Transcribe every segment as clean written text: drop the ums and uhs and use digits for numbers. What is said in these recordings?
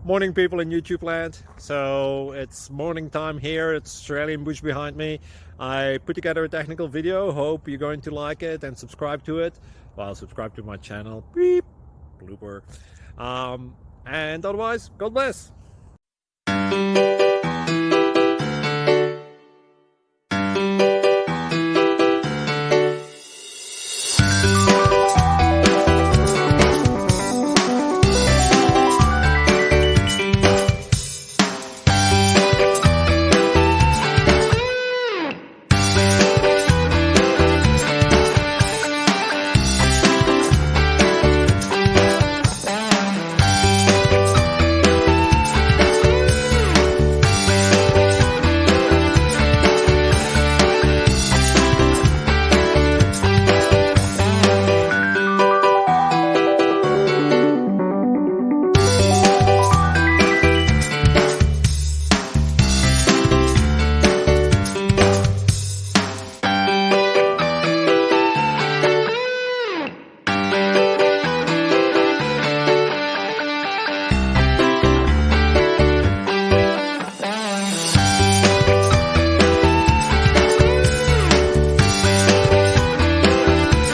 Morning, people in YouTube land. So it's morning time here. It's Australian bush behind me. I put together a technical video. Hope you're going to like it and subscribe to it. Well, subscribe to my channel. Beep. Blooper. And otherwise, God bless.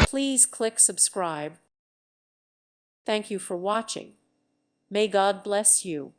Please click subscribe. Thank you for watching. May God bless you.